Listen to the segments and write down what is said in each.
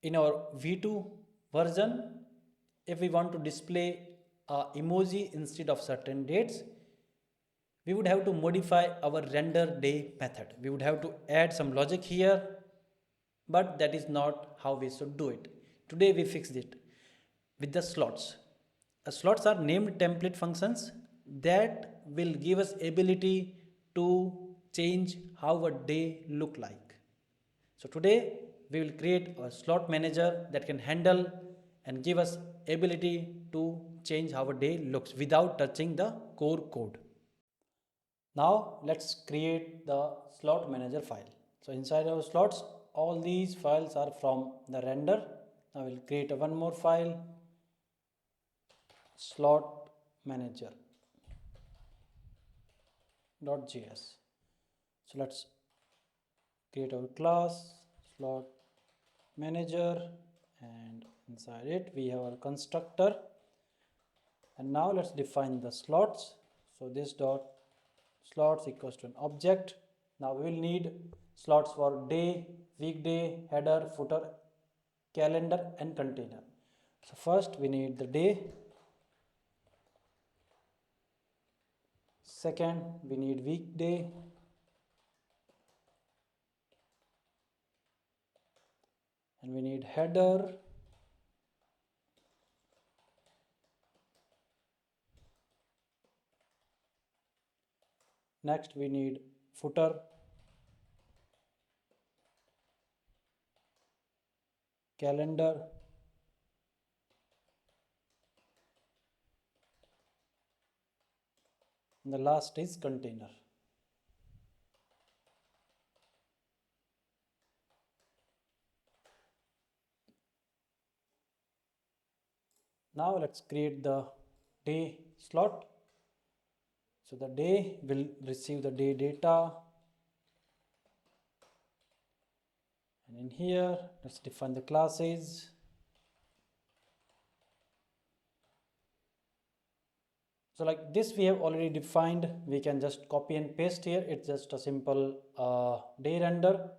In our V2 version, if we want to display a emoji instead of certain dates, we would have to modify our render day method. We would have to add some logic here, but that is not how we should do it. Today we fixed it with the slots. Slots are named template functions that will give us ability to change how a day look like. So today we will create a slot manager that can handle and give us ability to change how a day looks without touching the core code. Now let's create the slot manager file. So inside our slots, all these files are from the render. Now we'll create one more file, slot manager.js. So let's create our class slot manager, and inside it we have our constructor. And now let's define the slots. So this dot slots equals to an object. Now we will need slots for day, weekday, header, footer, calendar and container. So first we need the day. Second we need weekday. And we need header. Next we need footer, calendar, and the last is container. Now let's create the day slot. So the day will receive the day data, and in here let's define the classes. So like this we have already defined, we can just copy and paste here. It's just a simple day render.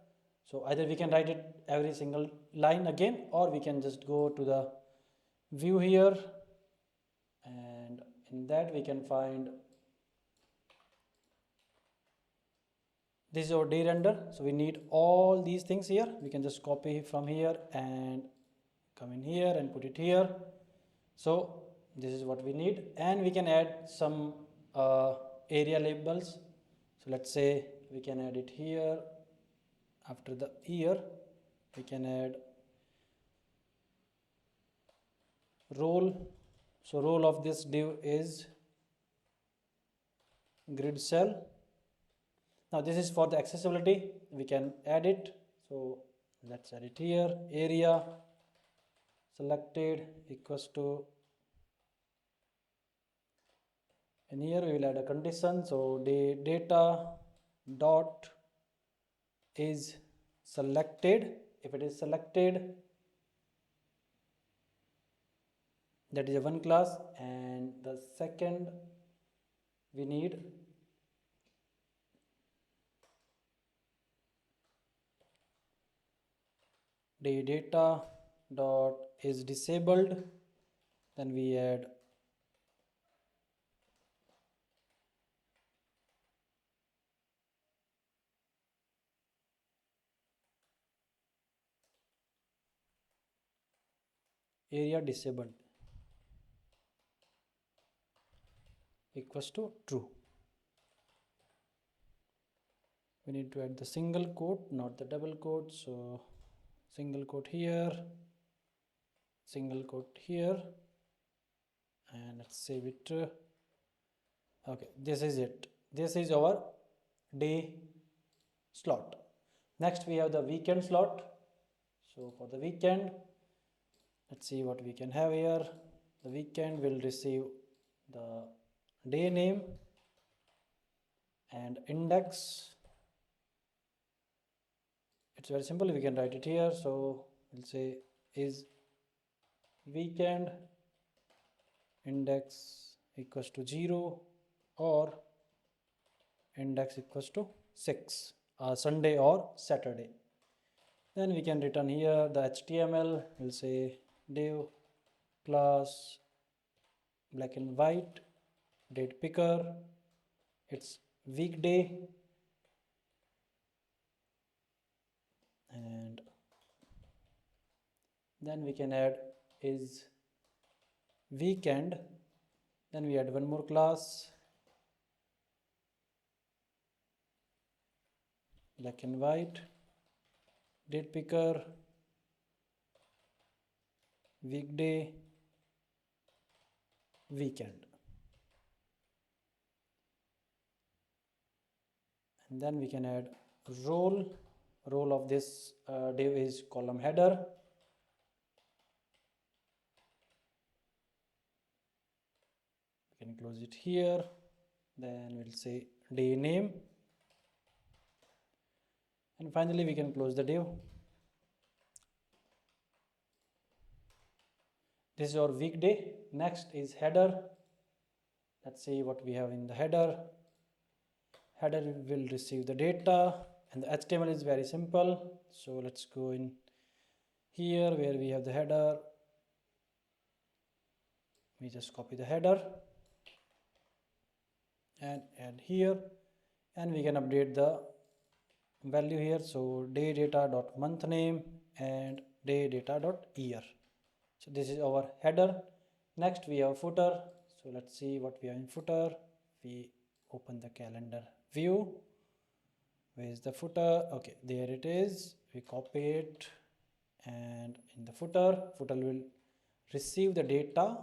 So either we can write it every single line again, or we can just go to the view here, and in that we can find this is our day render. So we need all these things here. We can just copy from here and come in here and put it here. So this is what we need, and we can add some area labels. So let's say we can add it here. After the year we can add role. So role of this div is grid cell. Now this is for the accessibility, we can add it. So let's add it here. Area selected equals to, and here we will add a condition. So data dot is selected. If it is selected, that is a one class. And the second we need data dot is disabled. Then we add area disabled equals to true. We need to add the single quote, not the double quote. So single quote here, single quote here, and let's save it. Okay, this is it. This is our day slot. Next we have the weekend slot. So for the weekend, let's see what we can have here. The weekend will receive the day name and index. It's very simple, we can write it here. So we'll say is weekend index equals to 0 or index equals to 6, Sunday or Saturday. Then we can return here the HTML. We'll say div class black and white date picker, it's weekday, and then we can add is weekend. Then we add one more class, black and white date picker, weekday, weekend. And then we can add role of this div is column header. We can close it here. Then we'll say day name, and finally we can close the div. This is our weekday. Next is header. Let's see what we have in the header. Header will receive the data, and the HTML is very simple. So let's go in here where we have the header. We just copy the header and add here, and we can update the value here. So day data dot month name and day data dot year. So this is our header. Next we have footer. So let's see what we have in footer. We open the calendar view. Where is the footer? Okay, there it is. We copy it, and in the footer will receive the data,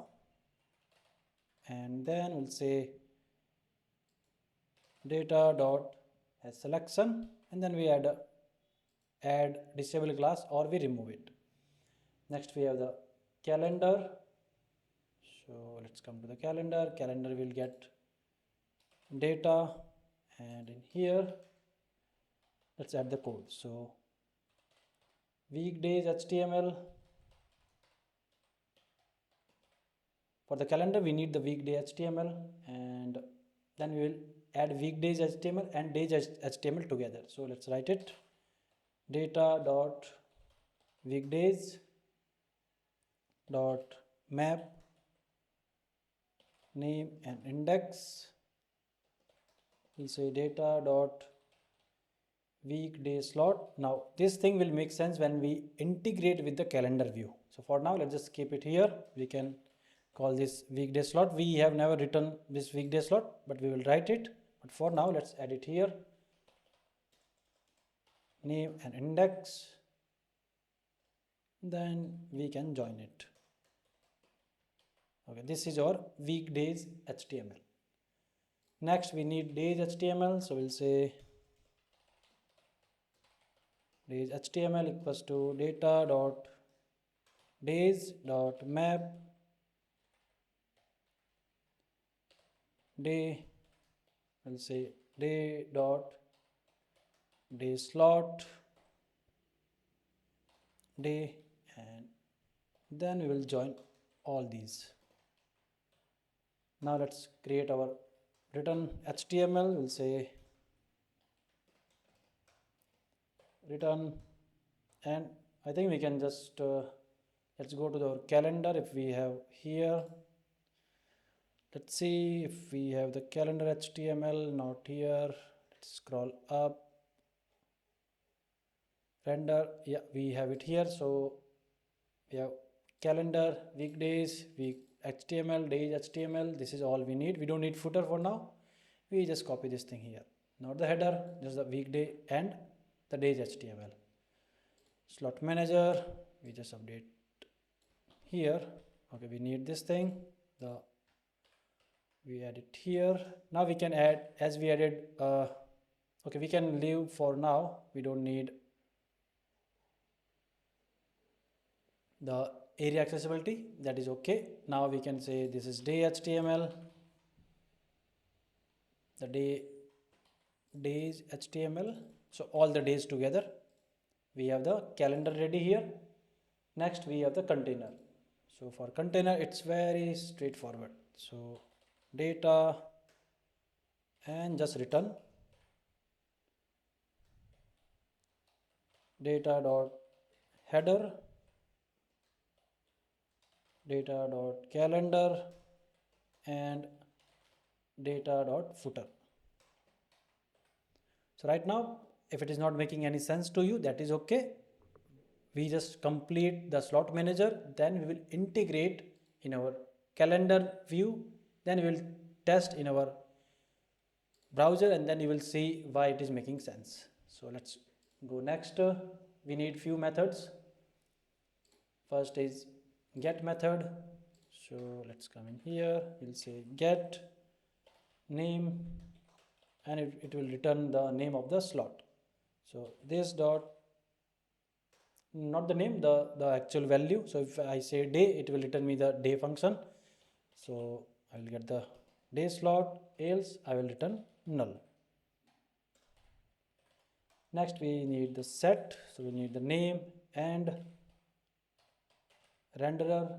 and then we'll say data dot as selection, and then we add disable class or we remove it. Next we have the calendar. So let's come to the calendar. Calendar will get data, and in here let's add the code. So weekdays HTML. For the calendar we need the weekday HTML, and then we will add weekdays HTML and days HTML together. So let's write it. Data dot weekdays dot map name and index. We'll say data dot weekday slot. Now this thing will make sense when we integrate with the calendar view. So for now let's just keep it here. We can call this weekday slot. We have never written this weekday slot, but we will write it. But for now let's add it here. Name and index. Then we can join it. Okay, this is our weekdays HTML. Next we need days HTML. So we'll say days HTML equals to data dot days dot map day. We'll say day dot day slot day, and then we will join all these. Now let's create our return HTML. We'll say return, and I think we can just let's go to our calendar. If we have here, let's see if we have the calendar HTML. Not here. Let's scroll up. Render. Yeah, we have it here. So we have calendar, weekdays, HTML, days HTML. This is all we need. We don't need footer for now. We just copy this thing here. Not the header, just the weekday and the days HTML. SlotManager. We just update here. Okay, we need this thing. We add it here. Now we can add, as we added. Okay, we can leave for now. We don't need the area accessibility. That is okay. Now we can say this is day HTML. The days HTML. So all the days together. We have the calendar ready here. Next we have the container. So for container it's very straightforward. So data and just return data dot header, data.calendar, and data.footer. So right now, if it is not making any sense to you, that is okay. We just complete the slot manager, then we will integrate in our calendar view, then we will test in our browser, and then you will see why it is making sense. So let's go next. We need few methods. First is get method. So let's come in here, we'll say get name, and it will return the name of the slot. So this dot, not the name, the actual value. So if I say day, it will return me the day function. So I will get the day slot, else I will return null. Next we need the set. So we need the name and renderer.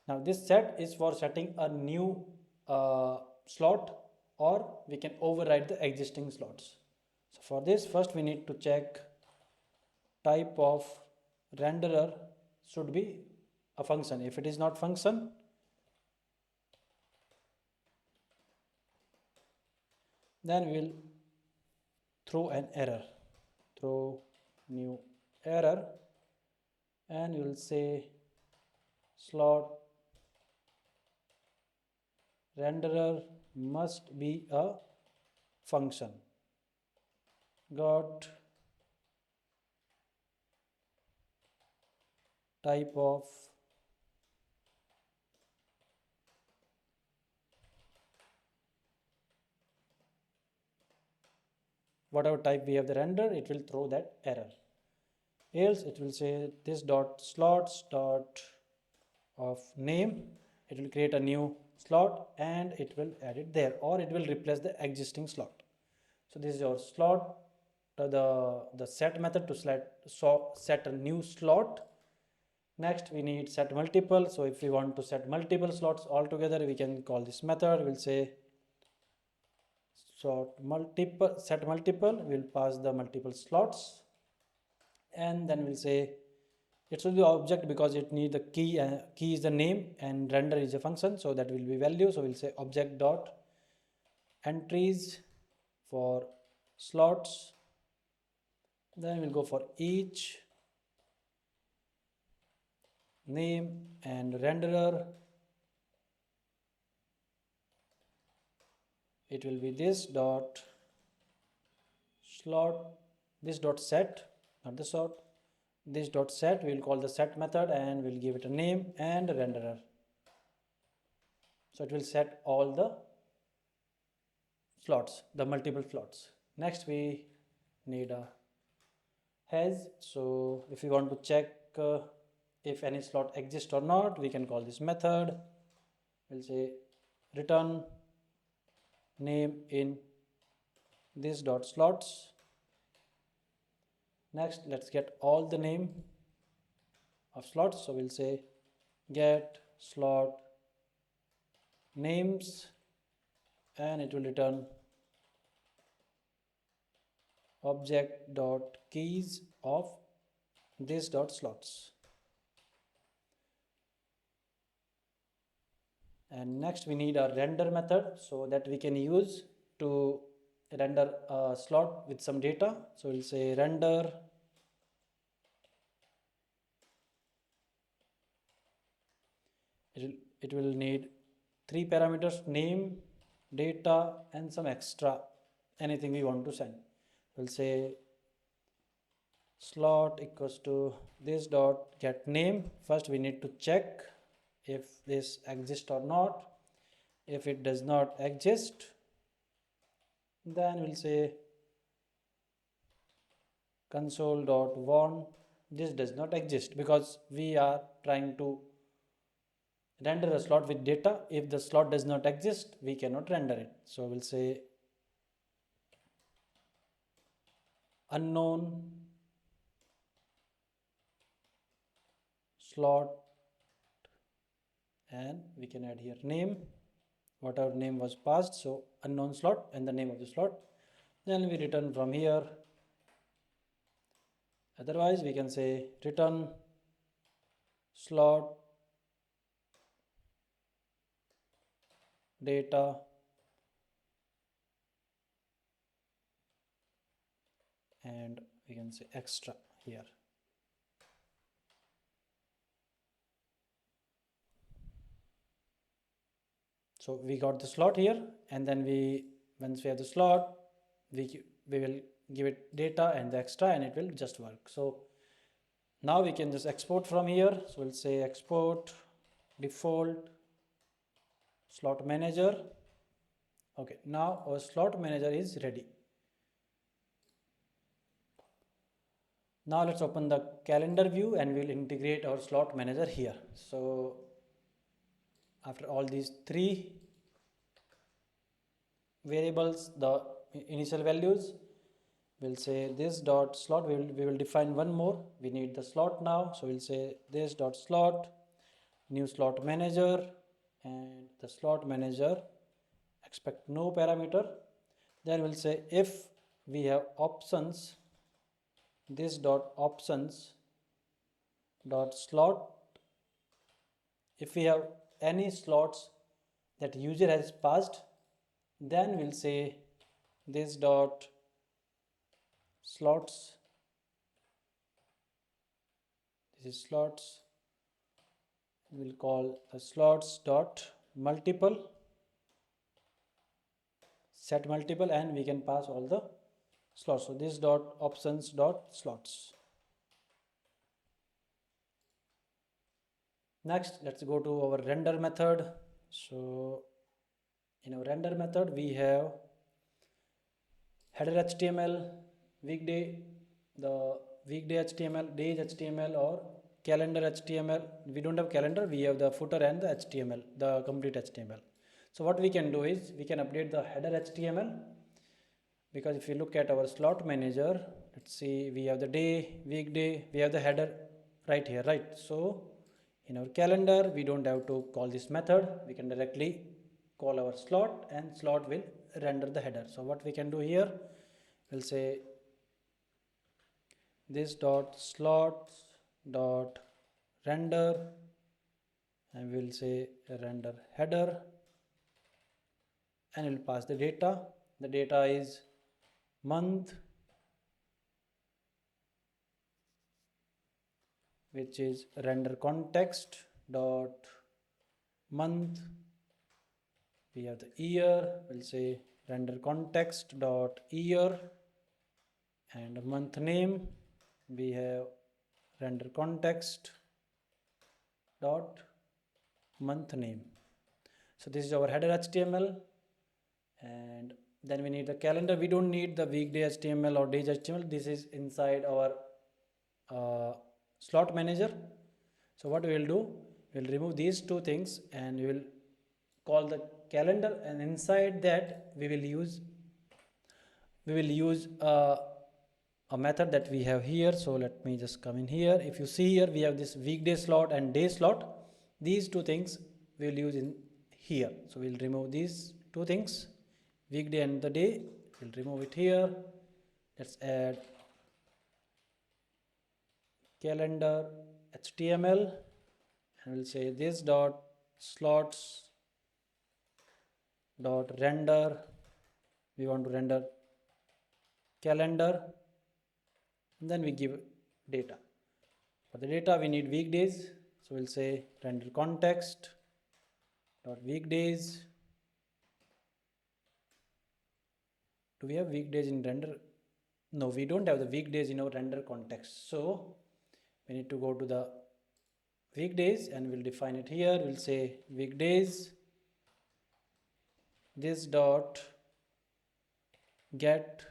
Now this set is for setting a new slot, or we can override the existing slots. So for this, first we need to check type of renderer should be a function. If it is not function, then we will throw an error, throw new error, and we will say slot renderer must be a function. Got type of whatever type we have the render, it will throw that error. Else it will say this dot slots dot of name, it will create a new slot and it will add it there, or it will replace the existing slot. So this is your slot, the set method to set a new slot. Next we need set multiple. So if we want to set multiple slots altogether, we can call this method. We'll say set multiple, we'll pass the multiple slots, and then we'll say it should be object because it needs the key. Key is the name and render is a function, so that will be value. So we'll say object dot entries for slots, then we'll go for each name and renderer. It will be this dot slot, this dot set, not the sort, this dot set. We will call the set method and we'll give it a name and a renderer. So it will set all the slots, the multiple slots. Next we need a has. So if we want to check if any slot exists or not, we can call this method. We'll say return name in this dot slots. Next let's get all the name of slots. So we'll say get slot names and it will return object dot keys of this dot slots. And next we need a render method, so that we can use to render a slot with some data. So we'll say render it will need 3 parameters: name, data, and some extra, anything we want to send. We'll say slot equals to this dot get name. First we need to check if this exists or not. If it does not exist, then we'll say console.warn this does not exist, because we are trying to render a slot with data. If the slot does not exist, we cannot render it. So we'll say unknown slot, and we can add here name, whatever name was passed. So unknown slot and the name of the slot. Then we return from here Otherwise we can say return slot data and we can say extra here. So we got the slot here, and then once we have the slot, we will give it data and the extra, and it will just work. So now we can just export from here. So we'll say export default slot manager. Okay, now our slot manager is ready. Now let's open the calendar view and we'll integrate our slot manager here. So after all these three variables, the initial values, we'll say this dot slot. We will define one more. We need the slot now, so we'll say this dot slot new slot manager, and the slot manager expect no parameter. Then we'll say if we have options, this dot options dot slot, if we have any slots that user has passed, then we'll say this dot slots, this is slots, we'll call the slots dot multiple, set multiple, and we can pass all the slots. So this dot options dot slots. Next, let's go to our render method. So in our render method we have header HTML, weekday, the weekday HTML, days HTML, or calendar HTML. We don't have calendar, we have the footer and the HTML, the complete HTML. So what we can do is we can update the header HTML, because if you look at our slot manager, let's see, we have the day, weekday, we have the header right here, right? So in our calendar we don't have to call this method, we can directly call our slot and slot will render the header. So what we can do here, we'll say this dot slots dot render, and we'll say render header, and we'll pass the data. The data is month, which is render context dot month. We have the year, we'll say render context dot year, and month name we have render context dot month name. So this is our header HTML, and then we need the calendar. We don't need the weekday HTML or days HTML. This is inside our slot manager. So what we will do, we'll remove these two things and we will call the calendar, and inside that we will use a method that we have here. So let me just come in here. If you see here, we have this weekday slot and day slot. These two things we will use in here. So we'll remove these two things, weekday and the day. We'll remove it here. Let's add calendar HTML, and we'll say this dot slots dot render. We want to render calendar, and then we give data. For the data we need weekdays, so we'll say render context dot weekdays. Do we have weekdays in render? No, we don't have the weekdays in our render context, so we need to go to the weekdays and we'll define it here. We'll say weekdays, this dot get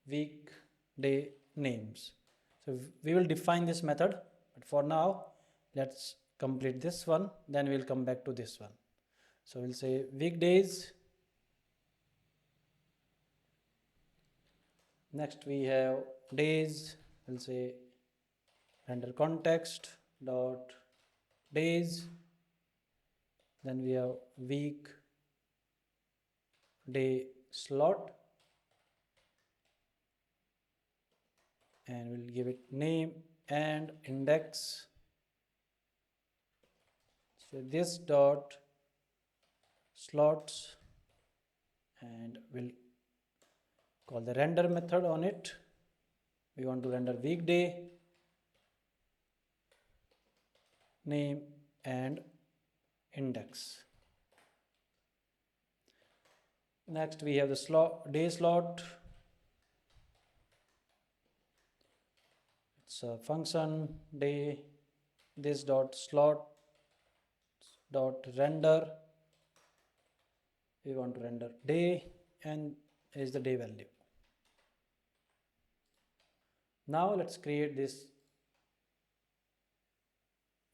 weekday names. So we will define this method, but for now let's complete this one, then we'll come back to this one. So we'll say weekdays. Next we have days. We'll say render context dot days. Then we have week day slot, and we'll give it name and index. So this dot slots, and we'll call the render method on it. We want to render weekday, name and index. Next we have the day slot. It's a function day, this dot slot dot render. We want to render day, and is the day value. Now let's create this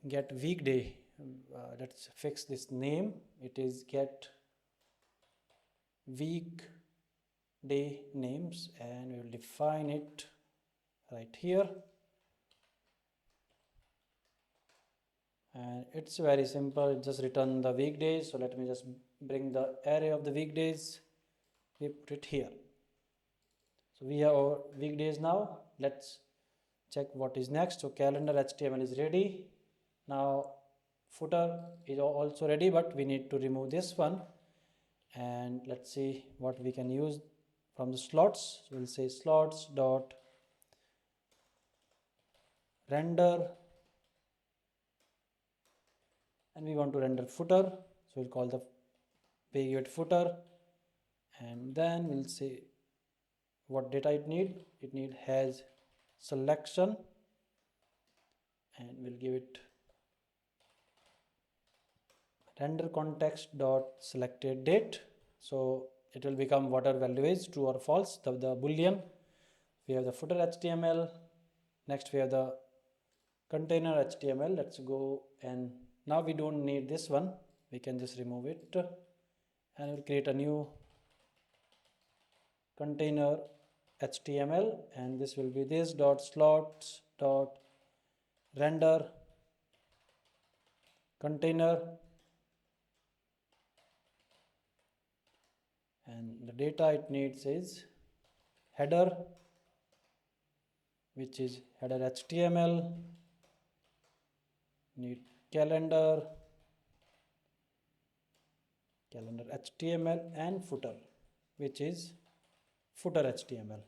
get weekday. Let's fix this name. It is get weekday names, and we will define it right here. And it's very simple, just return the weekdays. So let me just bring the array of the weekdays, we put it here. So we have our weekdays now. Let's check what is next. So calendar HTML is ready. Now footer is also ready, but we need to remove this one. And let's see what we can use from the slots. So we'll say slots dot render, and we want to render footer. So we'll call the page weight footer, and then we'll say what data it need. It need has selection, and we'll give it render context dot selected date. So it will become whatever value is true or false, the boolean. We have the footer HTML. Next we have the container HTML. Let's go, and now we don't need this one. We can just remove it, and we'll create a new container HTML, and this will be this dot slots dot render container, and the data it needs is header, which is header HTML, need calendar HTML, and footer, which is footer HTML.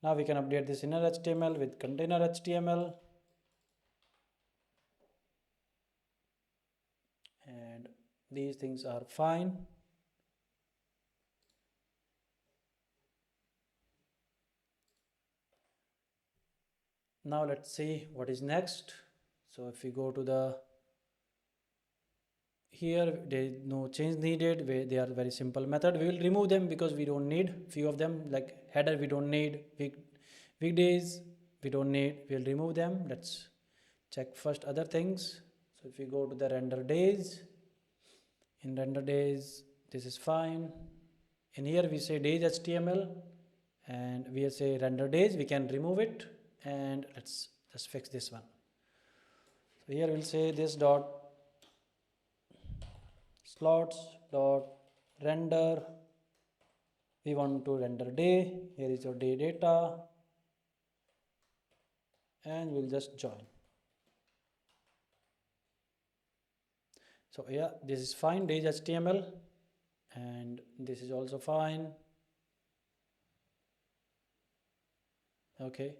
Now we can update this inner HTML with container HTML, and these things are fine. Now let's see what is next. So if we go to the here, there is no change needed. They are very simple method. We will remove them because we don't need few of them, like header we don't need, weekdays we don't need. We'll remove them. Let's check first other things. So if we go to the render days, in render days this is fine. In here we say days HTML, and we say render days. We can remove it, and let's just fix this one. So here we'll say this dot slots dot render. We want to render day. Here is your day data, and we'll just join. So yeah, this is fine, days HTML, and this is also fine. Okay,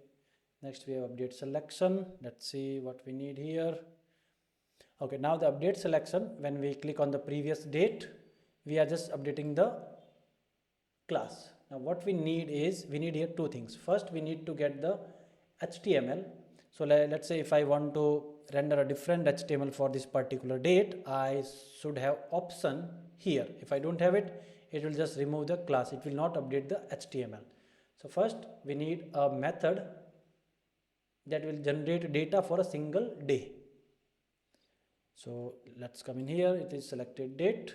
next we have update selection. Let's see what we need here. Okay, now the update selection, when we click on the previous date, we are just updating the class. Now what we need is, we need here two things. First we need to get the HTML. So let's say if I want to render a different HTML for this particular date, I should have option here. If I don't have it, it will just remove the class. It will not update the HTML. So first we need a method that will generate data for a single day. So let's come in here. It is selected date.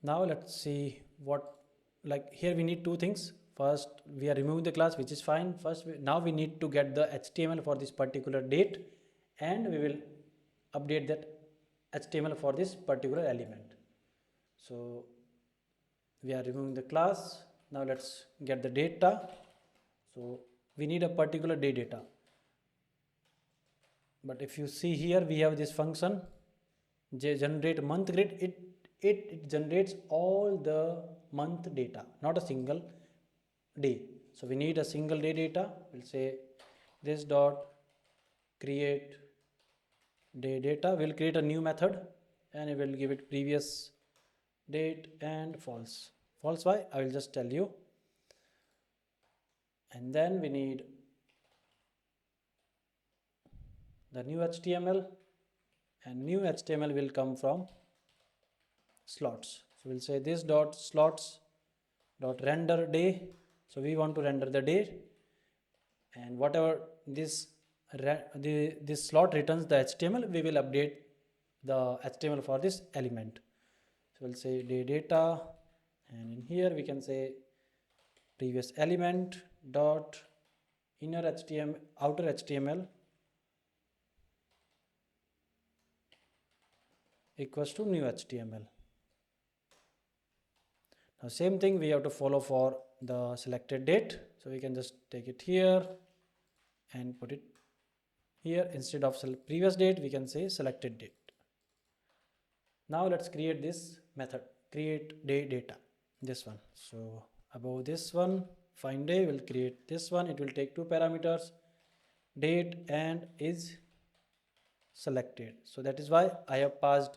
Now let's see what, like here we need two things. First we are removing the class, which is fine. Now we need to get the HTML for this particular date, and we will update that HTML for this particular element. So we are removing the class. Now let's get the data. So we need a particular day data. But if you see here, we have this function generate month grid. It generates all the month data, not a single day. So we need a single day data. We'll say this dot create day data. We'll create a new method and we will give it previous date and false. False why? I will just tell you. And then we need the new HTML, and new HTML will come from slots. So we'll say this dot slots dot render day. So we want to render the day, and whatever this slot returns the HTML, we will update the HTML for this element. So we'll say day data, and in here we can say previous element dot inner HTML outer HTML equals to new HTML. Now same thing we have to follow for the selected date. So we can just take it here and put it here. Instead of previous date, we can say selected date. Now let's create this method, create day data, this one. So above this one, find day, will create this one. It will take two parameters, date and is selected. So that is why I have passed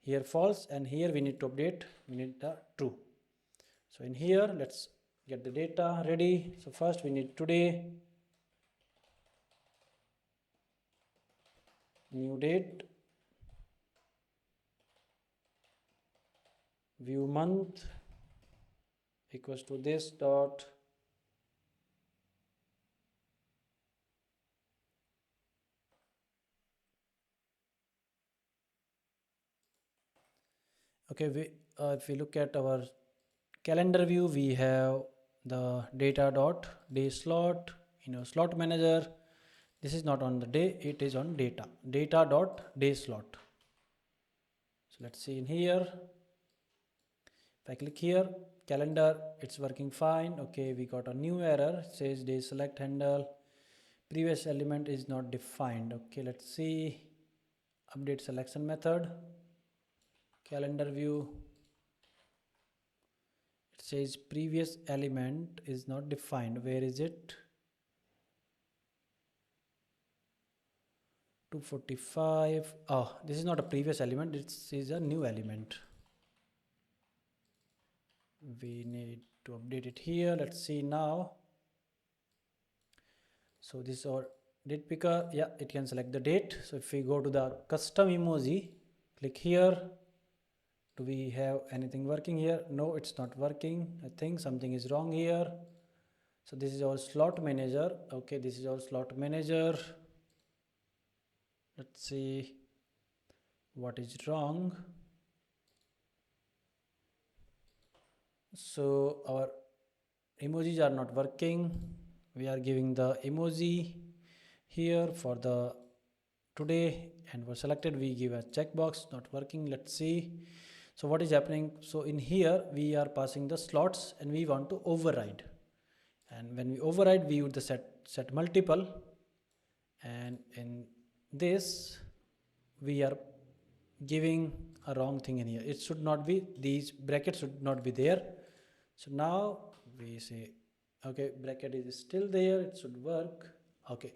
here false, and here we need to update, we need the true. So in here, let's get the data ready. So first we need today, new date, view month equals to this dot okay. If we look at our calendar view, we have the data dot day slot, SlotManager. This is not on the day, it is on data dot day slot. So let's see in here. If I click here, calendar, it's working fine. Okay, we got a new error. It says day select handle, previous element is not defined. Okay, let's see. Update selection method, calendar view. It says previous element is not defined. Where is it? 245. Oh, this is not a previous element, this is a new element. We need to update it here. Let's see now. So this is our date picker. Yeah, it can select the date. So if we go to the custom emoji, click here. Do we have anything working here? No, it's not working. I think something is wrong here. So this is our slot manager. Okay, this is our slot manager. Let's see what is wrong. So our emojis are not working. We are giving the emoji here for the today, and for selected we give a checkbox, not working. Let's see. So what is happening? So in here we are passing the slots and we want to override, and when we override we use the set multiple, and in this we are giving a wrong thing in here. It should not be, these brackets should not be there. So now we say okay, bracket is still there, it should work. Okay,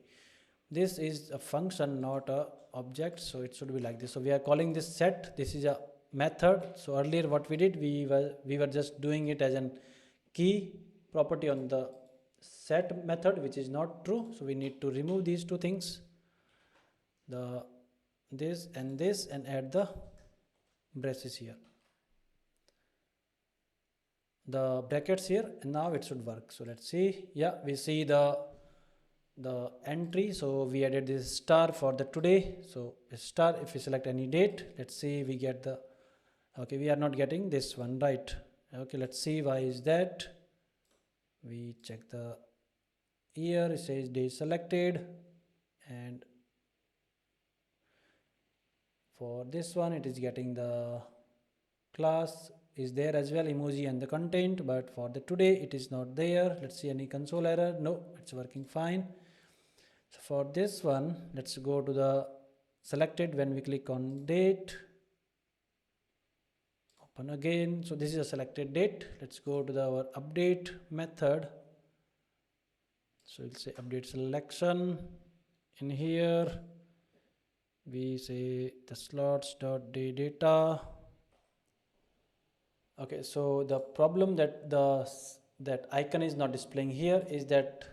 this is a function, not a object, so it should be like this. So we are calling this set, this is a method. So earlier what we did, we were just doing it as an key property on the set method, which is not true. So we need to remove these two things, this and add the braces here, the brackets here, and now it should work. So let's see. Yeah, we see the entry. So we added this star for the today. So a star, if we select any date, let's see, we get the, okay, we are not getting this one, right? Okay, let's see why is that. We check the year, it says day selected, and for this one it is getting the class is there as well, emoji and the content, but for the today it is not there. Let's see any console error. No, it's working fine. So for this one, let's go to the selected. When we click on date, open again. So this is a selected date. Let's go to our update method. So we'll say update selection. In here we say the slots.day data. Okay, so the problem that that icon is not displaying here is that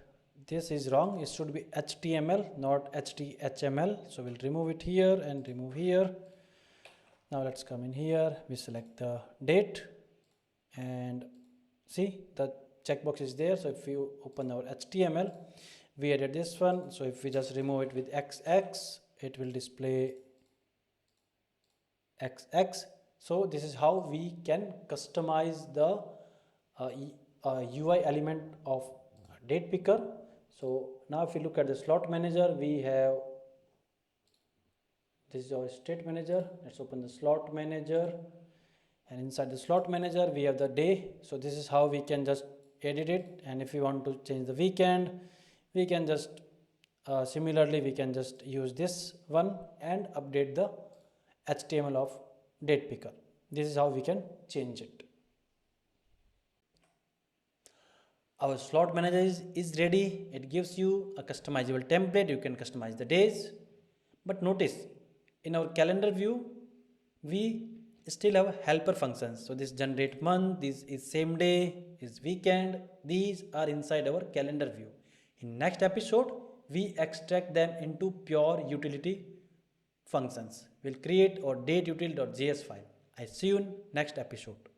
this is wrong. It should be HTML, not HTML. So we'll remove it here and remove here. Now let's come in here. We select the date and see the checkbox is there. So if you open our HTML, we added this one. So if we just remove it with XX, it will display XX. So this is how we can customize the UI element of date picker. So now if you look at the slot manager, we have, this is our state manager. Let's open the slot manager, and inside the slot manager we have the day. So this is how we can just edit it, and if we want to change the weekend, we can just similarly we can just use this one and update the HTML of date picker. This is how we can change it. Our slot manager is ready. It gives you a customizable template. You can customize the days. But notice, in our calendar view, we still have helper functions. So this generate month, this is same day, is weekend. These are inside our calendar view. In next episode, we extract them into pure utility functions. We'll create our dateutil.js file. I see you in next episode.